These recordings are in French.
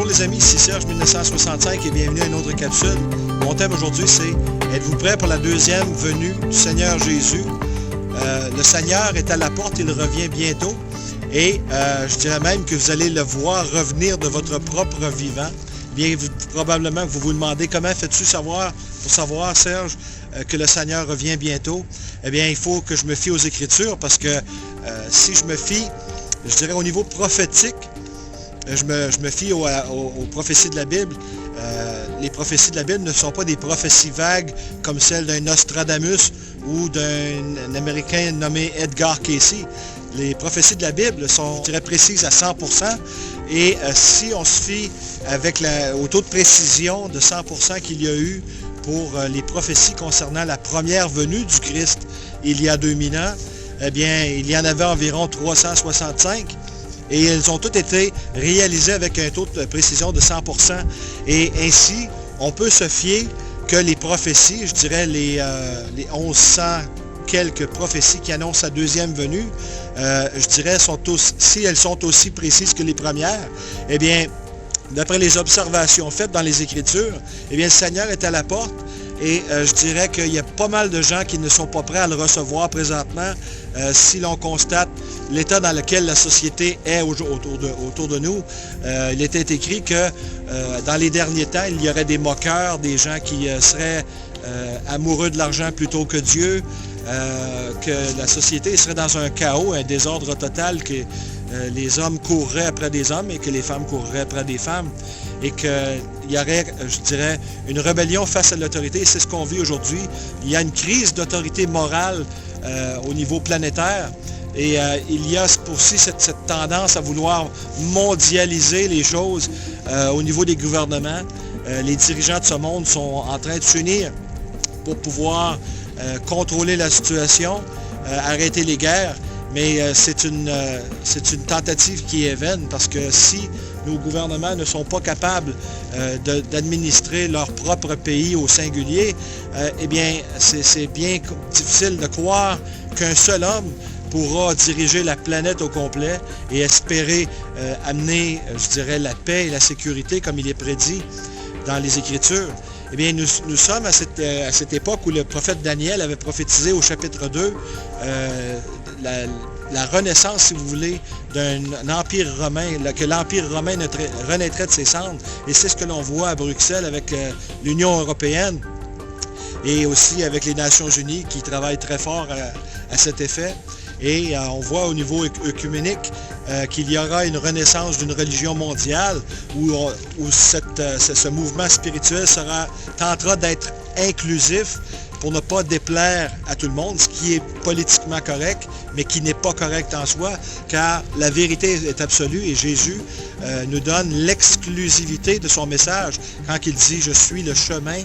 les amis, ici Serge 1965 et bienvenue à une autre capsule. Mon thème aujourd'hui c'est « Êtes-vous prêts pour la deuxième venue du Seigneur Jésus? » Le Seigneur est à la porte, il revient bientôt et je dirais même que vous allez le voir revenir de votre propre vivant. Bien, probablement que vous vous demandez comment fais-tu savoir, pour savoir Serge, que le Seigneur revient bientôt. Eh bien, il faut que je me fie aux Écritures parce que si je me fie, je dirais au niveau prophétique, je me fie aux prophéties de la Bible. Les prophéties de la Bible ne sont pas des prophéties vagues comme celles d'un Nostradamus ou d'un Américain nommé Edgar Cayce. Les prophéties de la Bible sont, je dirais, précises à 100%. Et si on se fie avec au taux de précision de 100% qu'il y a eu pour les prophéties concernant la première venue du Christ il y a 2000 ans, eh bien, il y en avait environ 365. Et elles ont toutes été réalisées avec un taux de précision de 100%. Et ainsi, on peut se fier que les prophéties, je dirais les 1100 quelques prophéties qui annoncent sa deuxième venue, je dirais, si elles sont aussi précises que les premières, eh bien, d'après les observations faites dans les Écritures, eh bien, le Seigneur est à la porte. Et je dirais qu'il y a pas mal de gens qui ne sont pas prêts à le recevoir présentement si l'on constate l'état dans lequel la société est autour de nous. Il était écrit que dans les derniers temps, il y aurait des moqueurs, des gens qui seraient amoureux de l'argent plutôt que Dieu, que la société serait dans un chaos, un désordre total, que les hommes courraient après des hommes et que les femmes courraient après des femmes. Et qu'il y aurait, je dirais, une rébellion face à l'autorité. C'est ce qu'on vit aujourd'hui. Il y a une crise d'autorité morale au niveau planétaire. Et il y a aussi cette tendance à vouloir mondialiser les choses au niveau des gouvernements. Les dirigeants de ce monde sont en train de s'unir pour pouvoir contrôler la situation, arrêter les guerres. Mais c'est une tentative qui est vaine parce que si nos gouvernements ne sont pas capables d'administrer leur propre pays au singulier, eh bien, c'est bien difficile de croire qu'un seul homme pourra diriger la planète au complet et espérer amener, je dirais, la paix et la sécurité comme il est prédit dans les Écritures. Eh bien, nous sommes à cette époque où le prophète Daniel avait prophétisé au chapitre 2 la renaissance, si vous voulez, d'un empire romain, que l'empire romain renaîtrait de ses cendres. Et c'est ce que l'on voit à Bruxelles avec l'Union européenne et aussi avec les Nations unies qui travaillent très fort à cet effet. Et on voit au niveau œcuménique qu'il y aura une renaissance d'une religion mondiale où ce mouvement spirituel tentera d'être inclusif pour ne pas déplaire à tout le monde, ce qui est politiquement correct, mais qui n'est pas correct en soi, car la vérité est absolue et Jésus nous donne l'exclusivité de son message quand il dit « Je suis le chemin,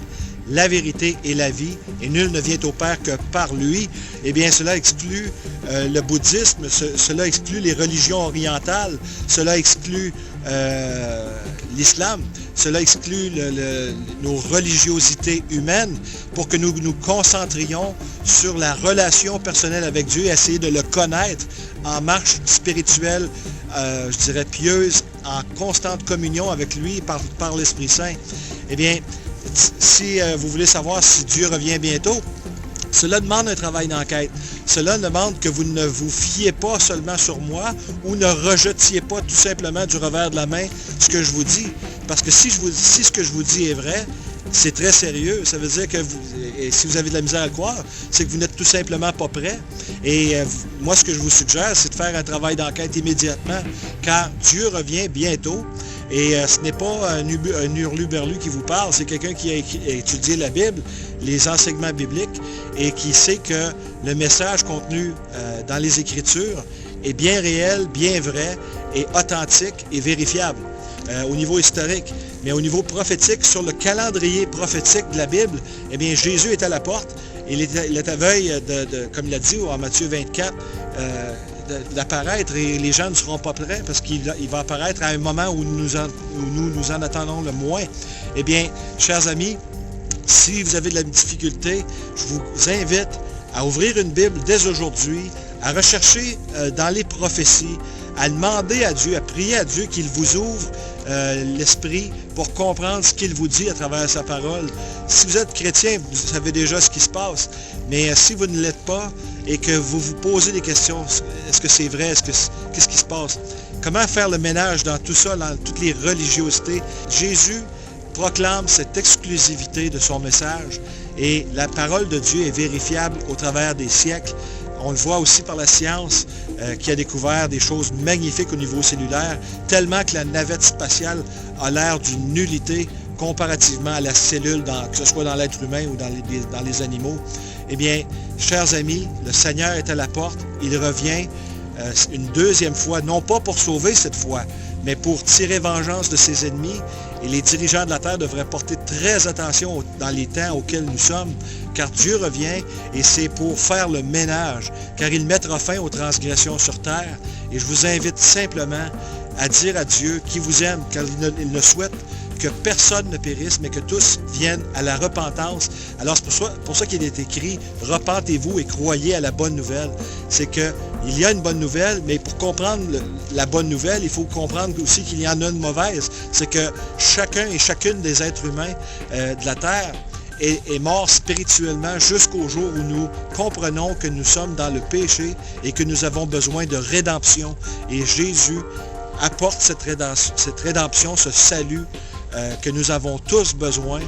la vérité et la vie, et nul ne vient au Père que par lui », eh bien, cela exclut le bouddhisme, cela exclut les religions orientales, cela exclut l'islam, cela exclut nos religiosités humaines pour que nous nous concentrions sur la relation personnelle avec Dieu et essayer de le connaître en marche spirituelle, je dirais pieuse, en constante communion avec lui par l'Esprit Saint. Eh bien, si vous voulez savoir si Dieu revient bientôt, cela demande un travail d'enquête. Cela demande que vous ne vous fiez pas seulement sur moi ou ne rejetiez pas tout simplement du revers de la main ce que je vous dis. Parce que si ce que je vous dis est vrai, c'est très sérieux. Ça veut dire que si vous avez de la misère à le croire, c'est que vous n'êtes tout simplement pas prêt. Et moi, ce que je vous suggère, c'est de faire un travail d'enquête immédiatement, car Dieu revient bientôt. Et ce n'est pas un hurluberlu qui vous parle, c'est quelqu'un qui a étudié la Bible, les enseignements bibliques, et qui sait que le message contenu dans les Écritures est bien réel, bien vrai, et authentique et vérifiable au niveau historique. Mais au niveau prophétique, sur le calendrier prophétique de la Bible, eh bien, Jésus est à la porte. Il est à veille, comme il a dit en Matthieu 24, d'apparaître et les gens ne seront pas prêts parce qu'il va apparaître à un moment où nous en attendons le moins. Eh bien, chers amis, si vous avez de la difficulté, je vous invite à ouvrir une Bible dès aujourd'hui, à rechercher dans les prophéties, à demander à Dieu, à prier à Dieu qu'il vous ouvre l'Esprit pour comprendre ce qu'il vous dit à travers sa parole. Si vous êtes chrétien, vous savez déjà ce qui se passe. Mais si vous ne l'êtes pas et que vous vous posez des questions, est-ce que c'est vrai? Qu'est-ce qui se passe? Comment faire le ménage dans tout ça, dans toutes les religiosités? Jésus proclame cette exclusivité de son message et la parole de Dieu est vérifiable au travers des siècles. On le voit aussi par la science qui a découvert des choses magnifiques au niveau cellulaire, tellement que la navette spatiale a l'air d'une nullité comparativement à la cellule, que ce soit dans l'être humain ou dans les animaux. Eh bien, chers amis, le Seigneur est à la porte, il revient une deuxième fois, non pas pour sauver cette fois, mais pour tirer vengeance de ses ennemis. Et les dirigeants de la terre devraient porter très attention dans les temps auxquels nous sommes, car Dieu revient et c'est pour faire le ménage, car il mettra fin aux transgressions sur terre. Et je vous invite simplement à dire à Dieu qu'il vous aime, car il ne souhaite que personne ne périsse, mais que tous viennent à la repentance. Alors c'est pour ça qu'il est écrit « Repentez-vous et croyez à la bonne nouvelle ». C'est qu'il y a une bonne nouvelle, mais pour comprendre la bonne nouvelle, il faut comprendre aussi qu'il y en a une mauvaise. C'est que chacun et chacune des êtres humains de la terre est mort spirituellement jusqu'au jour où nous comprenons que nous sommes dans le péché et que nous avons besoin de rédemption. Et Jésus apporte cette rédemption, ce salut que nous avons tous besoin,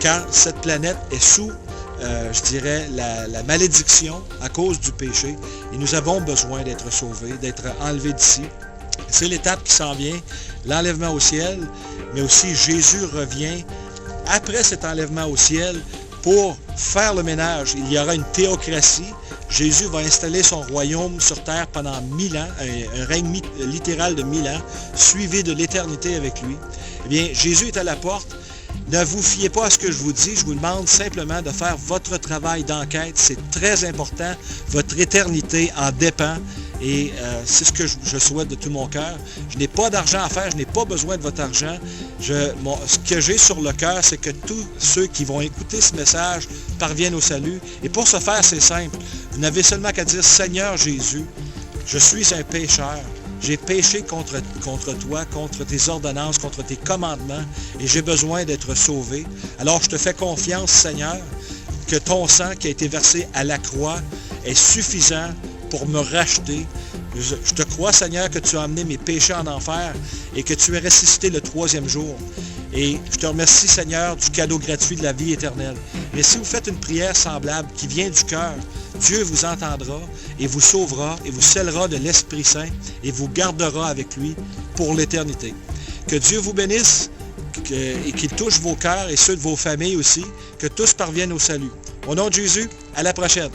car cette planète est sous, je dirais, la malédiction à cause du péché. Et nous avons besoin d'être sauvés, d'être enlevés d'ici. C'est l'étape qui s'en vient, l'enlèvement au ciel, mais aussi Jésus revient après cet enlèvement au ciel pour faire le ménage. Il y aura une théocratie. Jésus va installer son royaume sur terre pendant 1000 ans, un règne littéral de 1000 ans, suivi de l'éternité avec lui. Eh bien, Jésus est à la porte. Ne vous fiez pas à ce que je vous dis. Je vous demande simplement de faire votre travail d'enquête. C'est très important. Votre éternité en dépend. Et c'est ce que je souhaite de tout mon cœur. Je n'ai pas d'argent à faire. Je n'ai pas besoin de votre argent. Ce que j'ai sur le cœur, c'est que tous ceux qui vont écouter ce message parviennent au salut. Et pour ce faire, c'est simple. Vous n'avez seulement qu'à dire « Seigneur Jésus, je suis un pécheur. J'ai péché contre toi, contre tes ordonnances, contre tes commandements, et j'ai besoin d'être sauvé. Alors je te fais confiance, Seigneur, que ton sang qui a été versé à la croix est suffisant pour me racheter. Je te crois, Seigneur, que tu as amené mes péchés en enfer et que tu es ressuscité le 3e jour. Et je te remercie, Seigneur, du cadeau gratuit de la vie éternelle. Mais si vous faites une prière semblable qui vient du cœur, Dieu vous entendra et vous sauvera et vous scellera de l'Esprit Saint et vous gardera avec lui pour l'éternité. Que Dieu vous bénisse et qu'il touche vos cœurs et ceux de vos familles aussi, que tous parviennent au salut. Au nom de Jésus, à la prochaine.